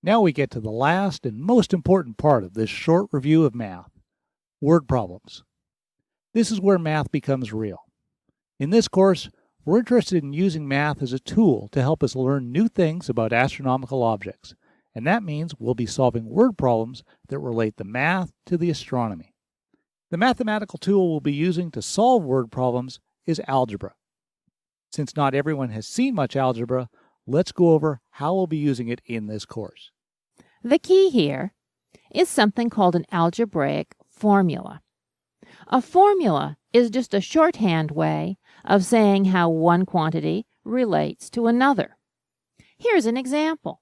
Now we get to the last and most important part of this short review of math, word problems. This is where math becomes real. In this course, we're interested in using math as a tool to help us learn new things about astronomical objects, and that means we'll be solving word problems that relate the math to the astronomy. The mathematical tool we'll be using to solve word problems is algebra. Since not everyone has seen much algebra, let's go over how we'll be using it in this course. The key here is something called an algebraic formula. A formula is just a shorthand way of saying how one quantity relates to another. Here's an example.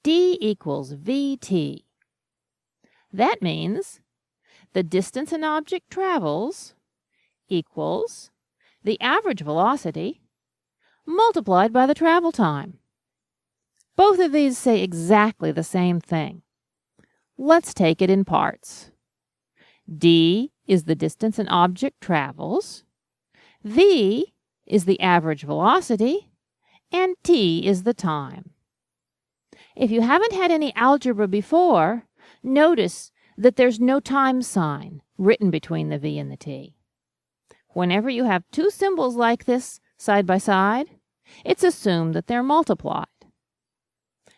D equals VT. That means the distance an object travels equals the average velocity multiplied by the travel time. Both of these say exactly the same thing. Let's take it in parts. D is the distance an object travels, V is the average velocity, and T is the time. If you haven't had any algebra before, notice that there's no time sign written between the V and the T. Whenever you have two symbols like this side by side, it's assumed that they're multiplied.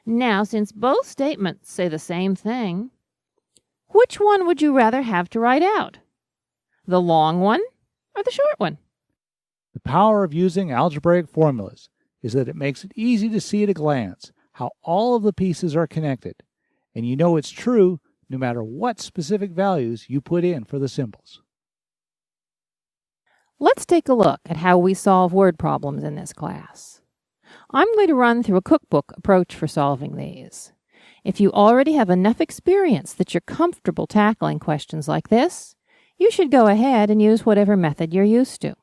Now, since both statements say the same thing, which one would you rather have to write out? The long one or the short one? The power of using algebraic formulas is that it makes it easy to see at a glance how all of the pieces are connected, and you know it's true no matter what specific values you put in for the symbols. Let's take a look at how we solve word problems in this class. I'm going to run through a cookbook approach for solving these. If you already have enough experience that you're comfortable tackling questions like this, you should go ahead and use whatever method you're used to.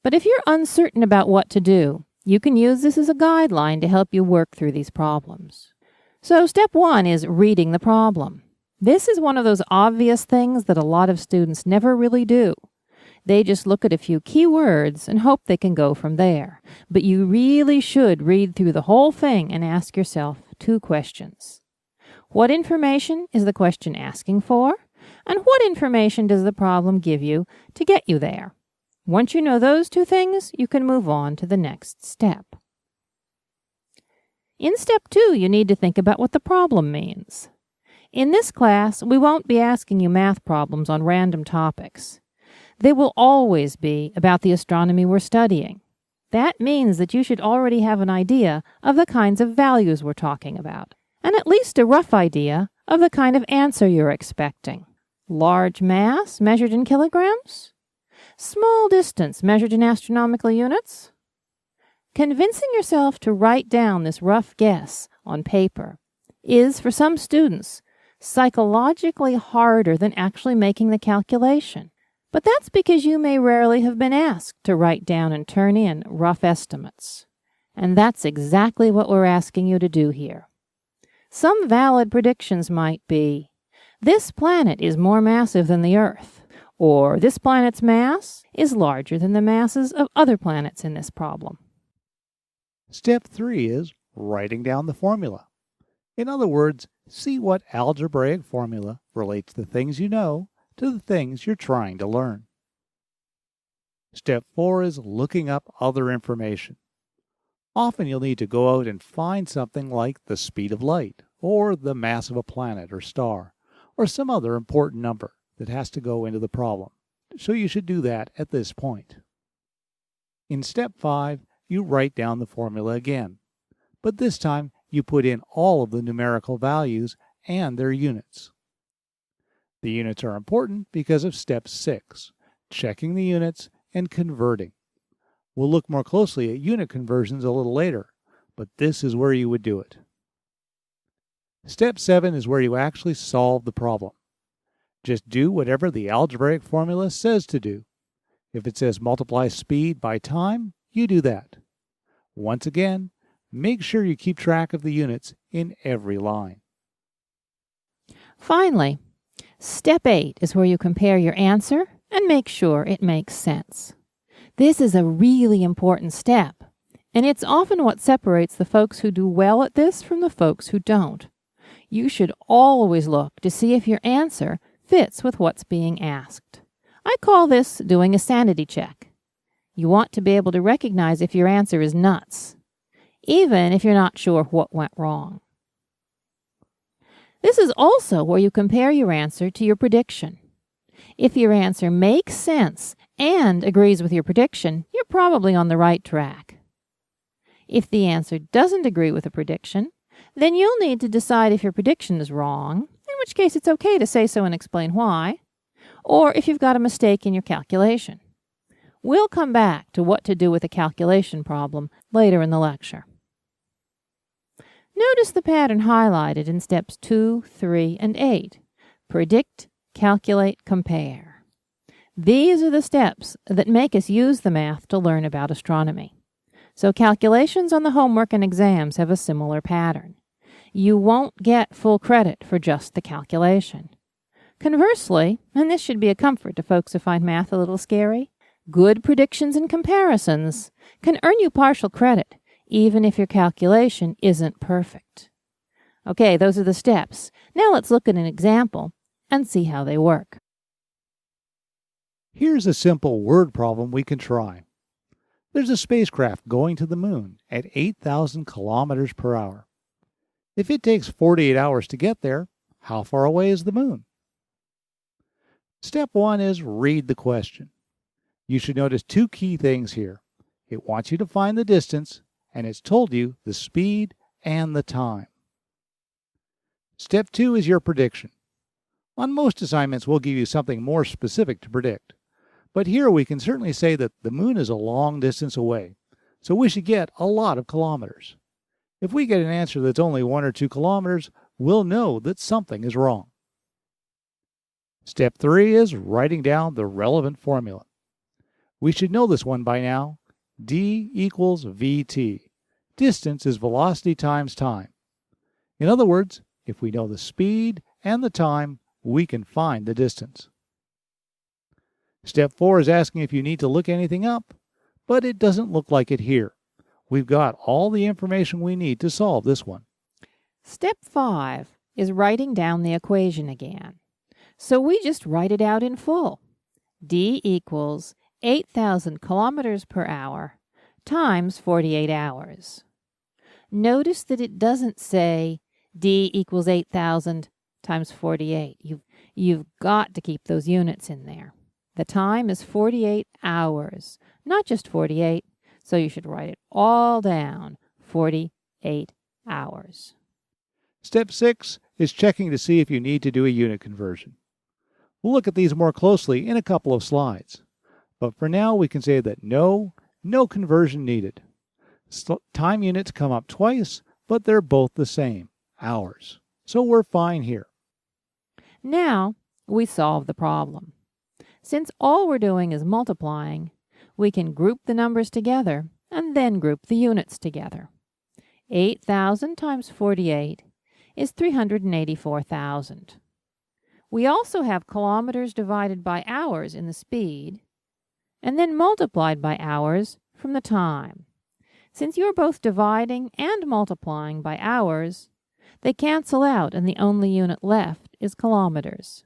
But if you're uncertain about what to do, you can use this as a guideline to help you work through these problems. So step 1 is reading the problem. This is one of those obvious things that a lot of students never really do. They just look at a few key words and hope they can go from there. But you really should read through the whole thing and ask yourself 2 questions. What information is the question asking for? And what information does the problem give you to get you there? Once you know those 2 things, you can move on to the next step. In step 2, you need to think about what the problem means. In this class, we won't be asking you math problems on random topics. They will always be about the astronomy we're studying. That means that you should already have an idea of the kinds of values we're talking about, and at least a rough idea of the kind of answer you're expecting. Large mass measured in kilograms? Small distance measured in astronomical units? Convincing yourself to write down this rough guess on paper is, for some students, psychologically harder than actually making the calculation. But that's because you may rarely have been asked to write down and turn in rough estimates. And that's exactly what we're asking you to do here. Some valid predictions might be, this planet is more massive than the Earth, or this planet's mass is larger than the masses of other planets in this problem. Step 3 is writing down the formula. In other words, see what algebraic formula relates the things you know to the things you're trying to learn. Step 4 is looking up other information. Often you'll need to go out and find something like the speed of light, or the mass of a planet or star, or some other important number that has to go into the problem. So you should do that at this point. In step 5, you write down the formula again, but this time you put in all of the numerical values and their units. The units are important because of step 6, checking the units and converting. We'll look more closely at unit conversions a little later, but this is where you would do it. Step 7 is where you actually solve the problem. Just do whatever the algebraic formula says to do. If it says multiply speed by time, you do that. Once again, make sure you keep track of the units in every line. Finally, step 8 is where you compare your answer and make sure it makes sense. This is a really important step, And it's often what separates the folks who do well at this from the folks who don't. You should always look to see if your answer fits with what's being asked. I call this doing a sanity check. You want to be able to recognize if your answer is nuts, even if you're not sure what went wrong. This is also where you compare your answer to your prediction. If your answer makes sense and agrees with your prediction, you're probably on the right track. If the answer doesn't agree with a prediction, then you'll need to decide if your prediction is wrong, in which case it's okay to say so and explain why, or if you've got a mistake in your calculation. We'll come back to what to do with a calculation problem later in the lecture. Notice the pattern highlighted in steps 2, 3, and 8. Predict, calculate, compare. These are the steps that make us use the math to learn about astronomy. So calculations on the homework and exams have a similar pattern. You won't get full credit for just the calculation. Conversely, and this should be a comfort to folks who find math a little scary, good predictions and comparisons can earn you partial credit, even if your calculation isn't perfect. Okay, those are the steps. Now let's look at an example and see how they work. Here's a simple word problem we can try. There's a spacecraft going to the moon at 8,000 kilometers per hour. If it takes 48 hours to get there, how far away is the moon? Step 1 is read the question. You should notice two key things here. It wants you to find the distance, and it's told you the speed and the time. Step 2 is your prediction. On most assignments, we'll give you something more specific to predict. But here we can certainly say that the moon is a long distance away, so we should get a lot of kilometers. If we get an answer that's only 1 or 2 kilometers, we'll know that something is wrong. Step 3 is writing down the relevant formula. We should know this one by now. D equals VT. Distance is velocity times time. In other words, if we know the speed and the time, we can find the distance. Step 4 is asking if you need to look anything up, but it doesn't look like it here. We've got all the information we need to solve this one. Step 5 is writing down the equation again. So we just write it out in full. D equals 8,000 kilometers per hour times 48 hours. Notice that it doesn't say D equals 8,000 times 48. You've got to keep those units in there. The time is 48 hours, not just 48, so you should write it all down, 48 hours. Step 6 is checking to see if you need to do a unit conversion. We'll look at these more closely in a couple of slides. But for now, we can say that no conversion needed. Time units come up twice, but they're both the same, hours. So we're fine here. Now we solve the problem. Since all we're doing is multiplying, we can group the numbers together and then group the units together. 8,000 times 48 is 384,000. We also have kilometers divided by hours in the speed, and then multiplied by hours from the time. Since you're both dividing and multiplying by hours, they cancel out and the only unit left is kilometers.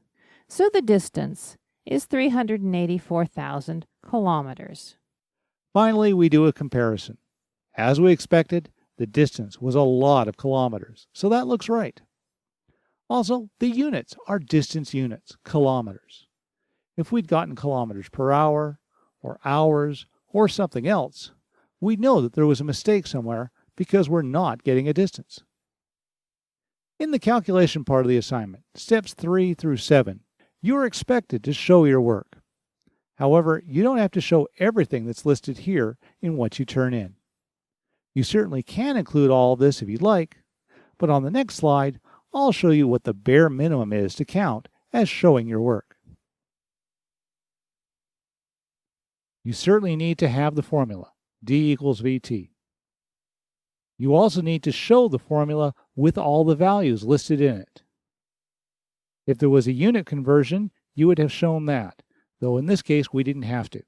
So the distance is 384,000 kilometers. Finally, we do a comparison. As we expected, the distance was a lot of kilometers, so that looks right. Also, the units are distance units, kilometers. If we'd gotten kilometers per hour, or hours, or something else, we'd know that there was a mistake somewhere because we're not getting a distance. In the calculation part of the assignment, steps 3 through 7, you are expected to show your work. However, you don't have to show everything that's listed here in what you turn in. You certainly can include all of this if you'd like, but on the next slide, I'll show you what the bare minimum is to count as showing your work. You certainly need to have the formula, D equals VT. You also need to show the formula with all the values listed in it. If there was a unit conversion, you would have shown that, though in this case we didn't have to.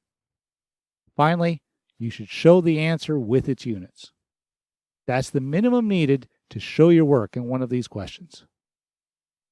Finally, you should show the answer with its units. That's the minimum needed to show your work in one of these questions.